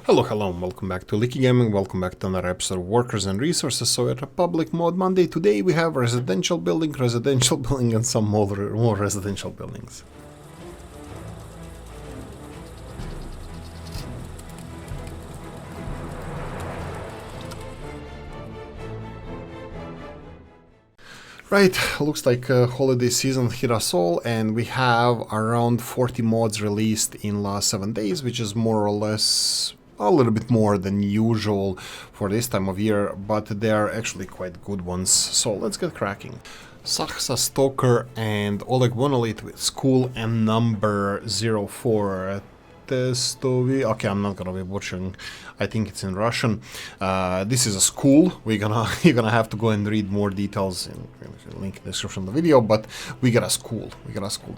Hello, and welcome back to Oolykee Gaming, welcome back to another episode of Workers and Resources. So at a public mode Monday, today we have residential building, and some more residential buildings. Right, looks like holiday season hit us all, and we have around 40 mods released in last 7 days, which is more or less a little bit more than usual for this time of year, but they are actually quite good ones. So let's get cracking. Saksa Stoker and Oleg Monolith with school and number 04. Okay, I'm not gonna be butchering. I think it's in Russian. This is a school. You're gonna have to go and read more details in link in the description of the video. But we got a school.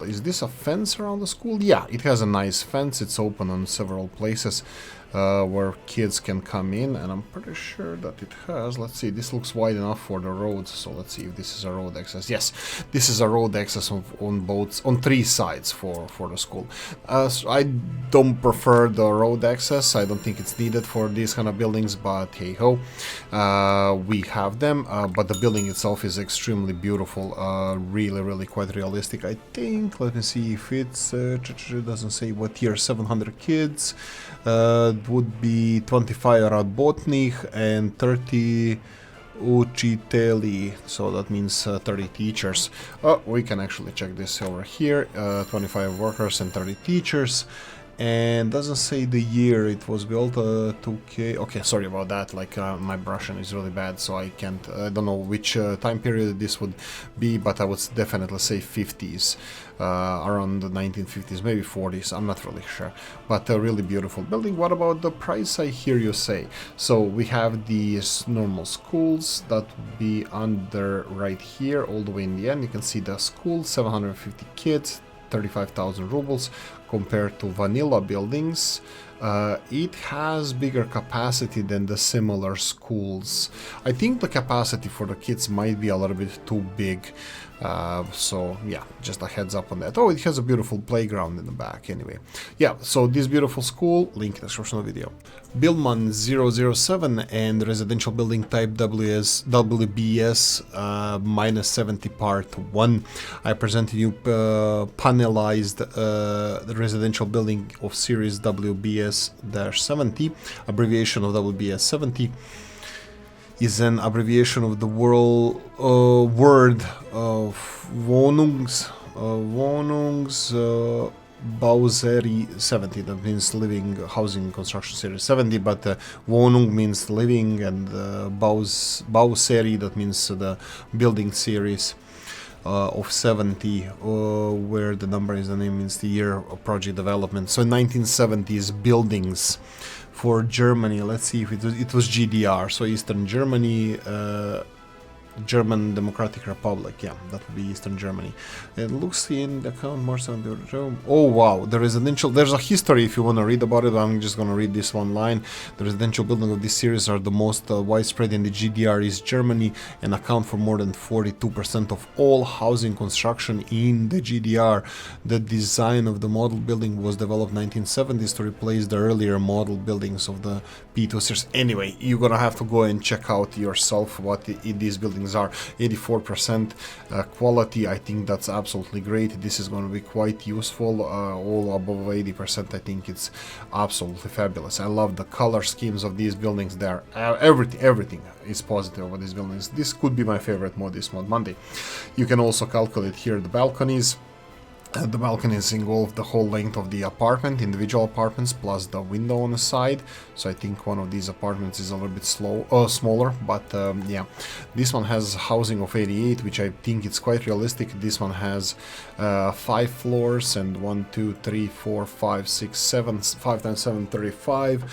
Is this a fence around the school? Yeah, it has a nice fence. It's open on several places where kids can come in, and I'm pretty sure that it has. Let's see. This looks wide enough for the roads. So let's see if this is a road access. Yes, this is a road access on three sides for the school. So I don't prefer the road access. I don't think it's needed for these kind of buildings, but hey ho, we have them. But the building itself is extremely beautiful, really quite realistic. I think, let me see if it's it doesn't say what year. 700 kids, would be 25 Radbotnych and 30 Uchiteli, so that means 30 teachers. We can actually check this over here. 25 workers and 30 teachers. And doesn't say the year it was built. 2K. Okay, sorry about that. Like my Russian is really bad, so I can't. I don't know which time period this would be, but I would definitely say 50s, around the 1950s, maybe 40s. I'm not really sure, but a really beautiful building. What about the price? I hear you say. So we have these normal schools that would be under right here, all the way in the end. You can see the school, 750 kids. 35,000 rubles compared to vanilla buildings. It has bigger capacity than the similar schools. I think the capacity for the kids might be a little bit too big. So yeah, just a heads up on that. Oh, it has a beautiful playground in the back anyway. Yeah, so this beautiful school, link in the description of the video. Buildman 007 and residential building type WBS -70 part 1. I presented you panelized residential building of series WBS-70. Abbreviation of WBS 70 is an abbreviation of the word of Wohnungs Bauseri 70. That means living housing construction series 70, but Wohnung means living, and Bauseri, that means the building series of 70, where the number is the name, means the year of project development. So 1970s buildings for Germany. Let's see if it was GDR, so Eastern Germany, German Democratic Republic. Yeah, that would be Eastern Germany. It looks in the account more than the room. Oh wow, the residential. There's a history if you want to read about it. I'm just going to read this one line. The residential building of this series are the most widespread in the GDR East Germany and account for more than 42% of all housing construction in the GDR. The design of the model building was developed 1970s to replace the earlier model buildings of the P2 series. Anyway, you're gonna have to go and check out yourself what these buildings are. 84% quality. I think that's absolutely great. This is going to be quite useful. All above 80%, I think it's absolutely fabulous. I love the color schemes of these buildings. They are everything is positive about these buildings. This could be my favorite mod this mod Monday. You can also calculate here the balconies. The balconies involve the whole length of the apartment, individual apartments, plus the window on the side. So I think one of these apartments is a little bit smaller, but yeah. This one has housing of 88, which I think it's quite realistic. This one has 5 floors, and 1, 2, 3, 4, 5, 6, 7, 5 times 7, 35,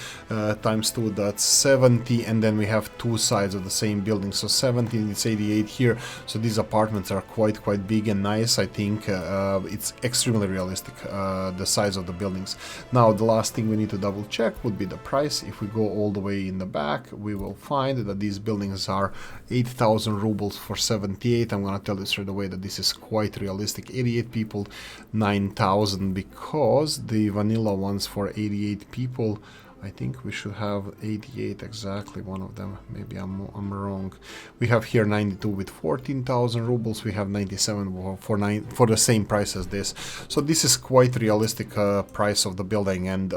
times 2, that's 70, and then we have 2 sides of the same building, so 70, it's 88 here. So these apartments are quite big and nice. I think it's extremely realistic, the size of the buildings. Now the last thing we need to double check would be the price. If we go all the way in the back, we will find that these buildings are 8,000 rubles for 78. I'm gonna tell you straight away that this is quite realistic. 88 people, 9,000, because the vanilla ones for 88 people I think we should have 88 exactly, one of them. Maybe I'm wrong. We have here 92 with 14,000 rubles. We have 97 for the same price as this. So this is quite realistic price of the building, and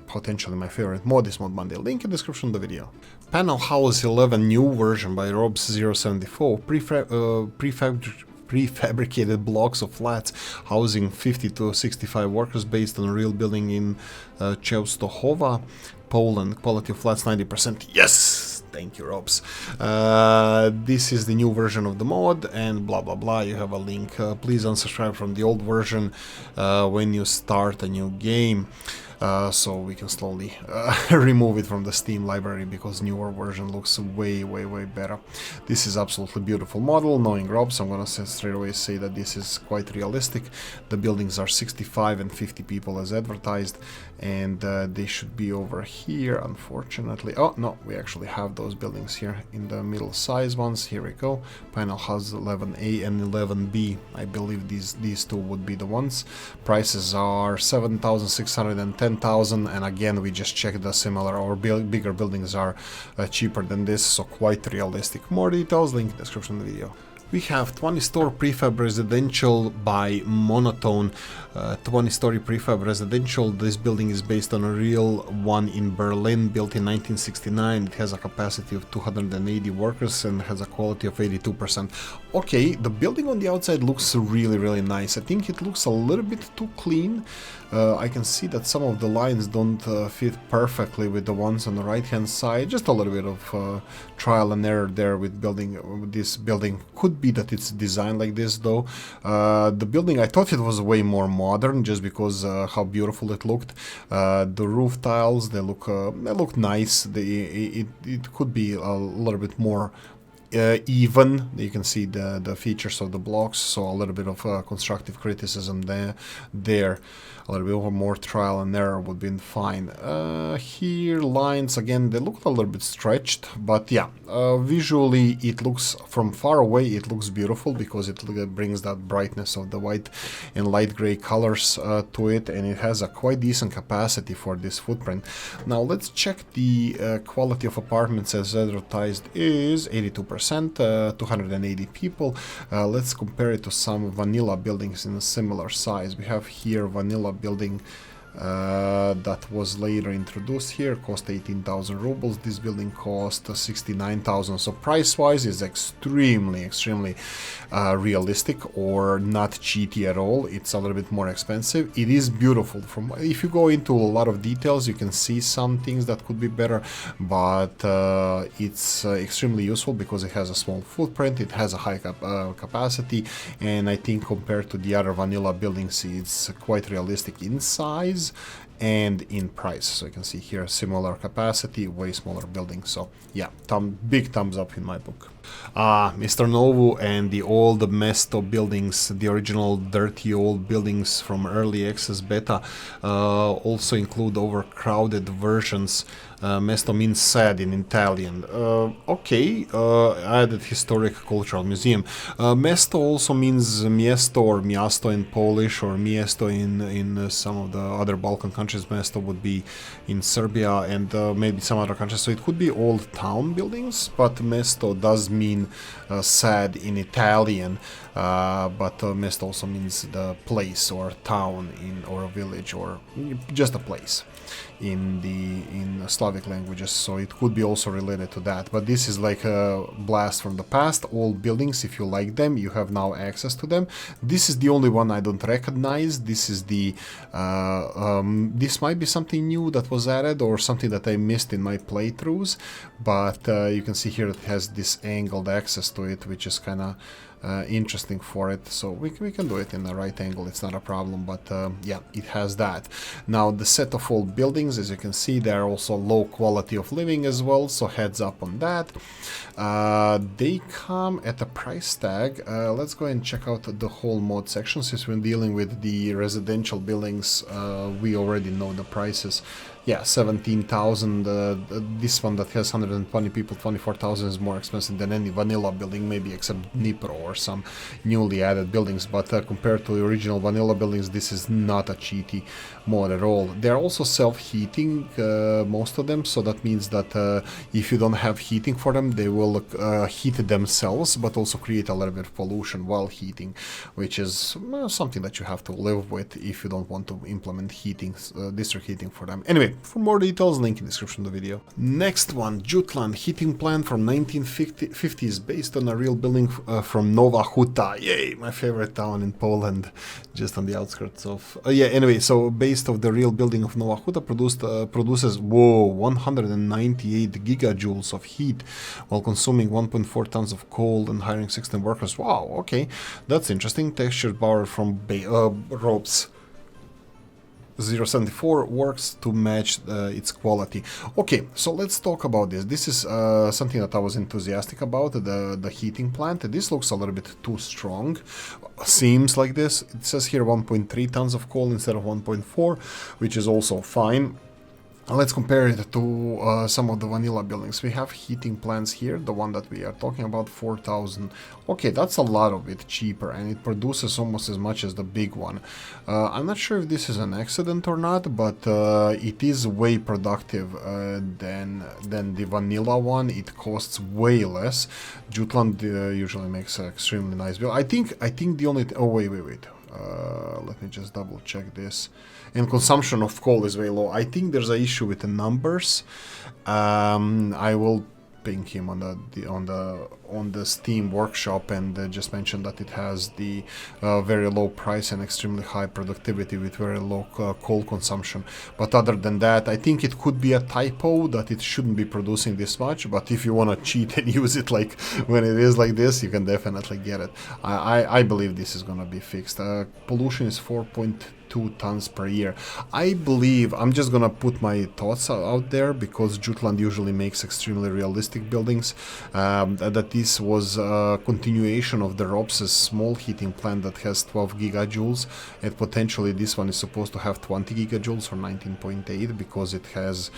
potentially my favorite mod is Mod Monday. Link in description of the video. Panel House 11 new version by Robs074. Prefabricated blocks of flats housing 50 to 65 workers based on a real building in Częstochowa, Poland. Quality of flats 90%. Yes! Thank you, Robs. This is the new version of the mod, and blah blah blah. You have a link. Please unsubscribe from the old version when you start a new game. So we can slowly remove it from the Steam library, because newer version looks way better. This is absolutely beautiful model. Knowing Robs, I'm gonna straight away say that this is quite realistic. The buildings are 65 and 50 people as advertised, and they should be over here, unfortunately. Oh no, we actually have those buildings here in the middle size ones. Here we go. Panel House 11A and 11B. I believe these two would be the ones. Prices are 7,600 and 10,000, and again we just checked the similar or bigger buildings are cheaper than this, so quite realistic. More details, link in the description of the video. We have 20-story prefab residential by Monotone. 20-story prefab residential. This building is based on a real one in Berlin, built in 1969. It has a capacity of 280 workers and has a quality of 82%. Okay, the building on the outside looks really nice. I think it looks a little bit too clean. I can see that some of the lines don't fit perfectly with the ones on the right hand side. Just a little bit of trial and error there with building this building. Could be that it's designed like this though. The building, I thought it was way more modern just because how beautiful it looked. The roof tiles, they look nice. It could be a little bit more even. You can see the features of the blocks, so a little bit of constructive criticism there. A little bit more trial and error would be fine. Here lines again, they look a little bit stretched, but yeah, visually it looks, from far away it looks beautiful because it brings that brightness of the white and light gray colors to it, and it has a quite decent capacity for this footprint. Now let's check the quality of apartments as advertised is 82%, 280 people. Let's compare it to some vanilla buildings in a similar size. We have here vanilla building that was later introduced here, cost 18,000 rubles. This building cost 69,000, so price wise is extremely realistic, or not cheaty at all. It's a little bit more expensive. It is beautiful. If you go into a lot of details, you can see some things that could be better, but it's extremely useful because it has a small footprint, it has a high capacity, and I think compared to the other vanilla buildings, it's quite realistic in size and in price. So you can see here similar capacity, way smaller building. So yeah, big thumbs up in my book. Mr. Novu and the old Mesto Buildings, the original dirty old buildings from early access beta, also include overcrowded versions. Mesto means sad in Italian. Okay, added historic cultural museum. Mesto also means miesto or miasto in Polish, or miesto in some of the other Balkan countries. Mesto would be in Serbia and maybe some other countries. So it could be old town buildings, but Mesto does mean sad in Italian. But Mesto also means the place or town or a village or just a place in Slavic languages, so it could be also related to that. But this is like a blast from the past. Old buildings, if you like them, you have now access to them. This is the only one I don't recognize. This is the this might be something new that was added or something that I missed in my playthroughs, but you can see here it has this angled access to it, which is kind of interesting for it. So we can do it in the right angle, it's not a problem, but yeah, it has that. Now the set of old buildings, as you can see, they're also low quality of living as well, so heads up on that. They come at a price tag. Let's go and check out the whole mod section. Since we're dealing with the residential buildings, we already know the prices. yeah, 17,000. This one that has 120 people, 24,000 is more expensive than any vanilla building, maybe except Dnipro or some newly added buildings. But compared to the original vanilla buildings, this is not a cheaty mod at all. They're also self-heating, most of them, so that means that if you don't have heating for them, they will heat themselves, but also create a little bit of pollution while heating, which is something that you have to live with if you don't want to implement heating, district heating for them. Anyway, for more details, link in the description of the video. Next one, Jutan heating plant from 1950s, based on a real building from Nowa Huta. Yay, my favorite town in Poland, just on the outskirts of... yeah, anyway, so based of the real building of Nowa Huta produces, whoa, 198 gigajoules of heat while consuming 1.4 tons of coal and hiring 16 workers. Wow, okay, that's interesting. Textured power from ropes. 074 works to match its quality. Okay, so let's talk about this. This is something that I was enthusiastic about, the heating plant. This looks a little bit too strong. Seems like this. It says here 1.3 tons of coal instead of 1.4, which is also fine. Let's compare it to some of the vanilla buildings. We have heating plants here, the one that we are talking about, 4,000. Okay, that's a lot of it cheaper, and it produces almost as much as the big one. I'm not sure if this is an accident or not, but it is way productive than the vanilla one. It costs way less. Jutland usually makes an extremely nice build. I think the only... oh, wait. Let me just double check this. And consumption of coal is very low. I think there's an issue with the numbers. I will ping him on the Steam workshop and just mention that it has the very low price and extremely high productivity with very low coal consumption. But other than that, I think it could be a typo that it shouldn't be producing this much. But if you want to cheat and use it like when it is like this, you can definitely get it. I believe this is gonna be fixed. Pollution is 4.2 tons per year. I believe, I'm just gonna put my thoughts out there, because Jutland usually makes extremely realistic buildings, that this was a continuation of the ROPS' small heating plant that has 12 gigajoules, and potentially this one is supposed to have 20 gigajoules or 19.8, because it has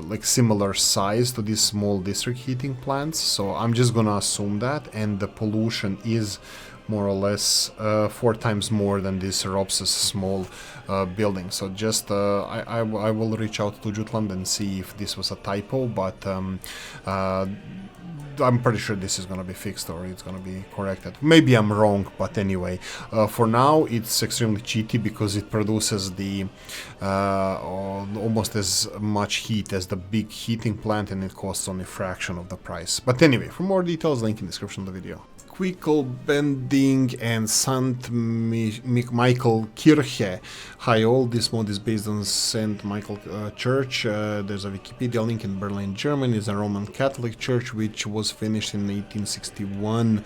like similar size to these small district heating plants. So I'm just gonna assume that, and the pollution is more or less 4 times more than this ROPS' small building. So just I will reach out to Jutland and see if this was a typo, but I'm pretty sure this is going to be fixed, or it's going to be corrected. Maybe I'm wrong, but anyway, for now it's extremely cheaty because it produces the almost as much heat as the big heating plant, and it costs only a fraction of the price. But anyway, for more details, link in the description of the video. Quickle Bending and Sankt Michael Kirche. Hi all, this mod is based on St. Michael Church. There's a Wikipedia link. In Berlin, Germany. It's a Roman Catholic church which was finished in 1861.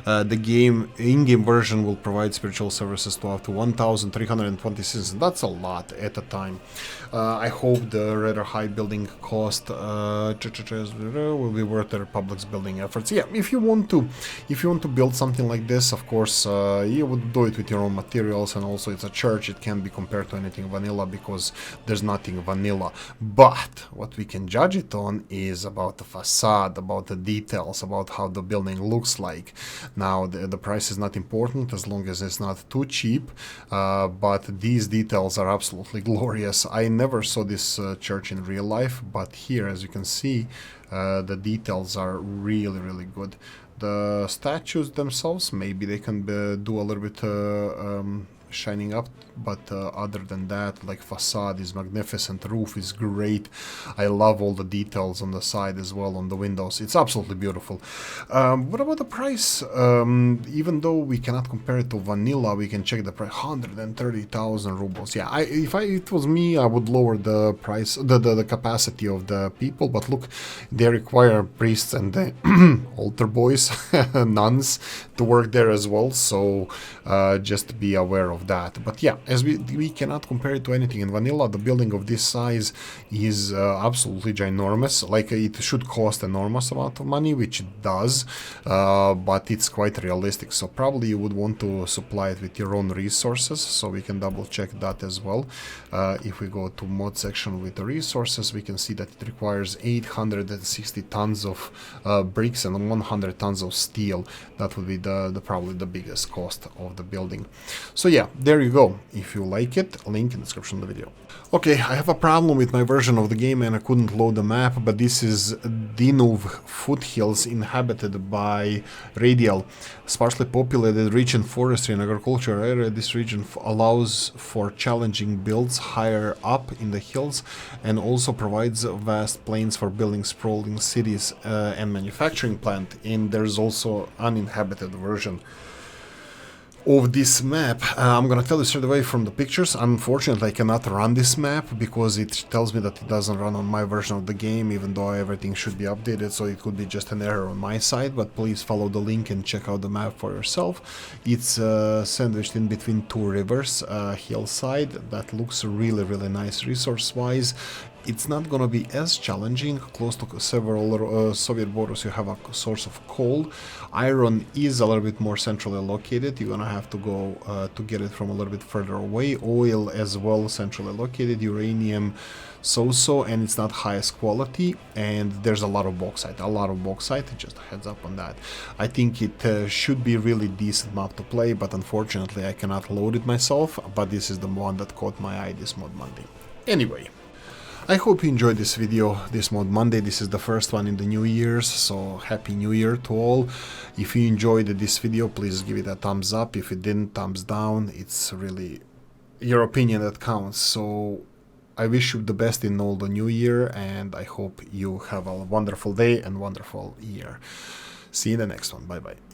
The in-game version will provide spiritual services to up to 1,320 citizens. That's a lot at a time. I hope the rather high building cost will be worth the Republic's building efforts. Yeah, if you want to build something like this, of course, you would do it with your own materials, and also it's a church. It can't be compared to anything vanilla because there's nothing vanilla. But what we can judge it on is about the facade, about the details, about how the building looks like. Now, the price is not important as long as it's not too cheap, but these details are absolutely glorious. I never saw this church in real life, but here, as you can see, the details are really, really good. The statues themselves, maybe they can do a little bit shining up, but other than that, like facade is magnificent, roof is great. I love all the details on the side as well, on the windows. It's absolutely beautiful. What about the price? Even though we cannot compare it to vanilla, we can check the price. 130,000 rubles. Yeah, if it was me, I would lower the price, the capacity of the people. But look, they require priests and altar boys, nuns, to work there as well. So just be aware of that. But yeah, as we cannot compare it to anything in vanilla. The building of this size is absolutely ginormous. Like, it should cost enormous amount of money, which it does, but it's quite realistic. So probably you would want to supply it with your own resources, so we can double check that as well. If we go to mod section with the resources, we can see that it requires 860 tons of bricks and 100 tons of steel. That would be probably the biggest cost of the building. So yeah, there you go. If you like it, link in the description of the video. Okay, I have a problem with my version of the game and I couldn't load the map, but this is Dynów foothills inhabited by Residental. Sparsely populated, rich in forestry and agriculture area, this region allows for challenging builds higher up in the hills and also provides vast plains for building sprawling cities and manufacturing plant. And there's also uninhabited version of this map. I'm gonna tell you straight away from the pictures. Unfortunately, I cannot run this map because it tells me that it doesn't run on my version of the game, even though everything should be updated, so it could be just an error on my side. But please follow the link and check out the map for yourself. It's sandwiched in between two rivers, hillside. That looks really nice resource wise. It's not gonna be as challenging. Close to several Soviet borders you have a source of coal. Iron is a little bit more centrally located. You're gonna have to go to get it from a little bit further away. Oil as well, centrally located. Uranium so-so, and it's not highest quality. And there's a lot of bauxite, just a heads up on that. I think it should be really decent map to play, but unfortunately I cannot load it myself. But this is the one that caught my eye this mod Monday. Anyway, I hope you enjoyed this video, this mod Monday. This is the first one in the new year's, so happy new year to all. If you enjoyed this video, please give it a thumbs up. If you didn't, thumbs down. It's really your opinion that counts. So I wish you the best in all the new year, and I hope you have a wonderful day and wonderful year. See you in the next one. Bye bye.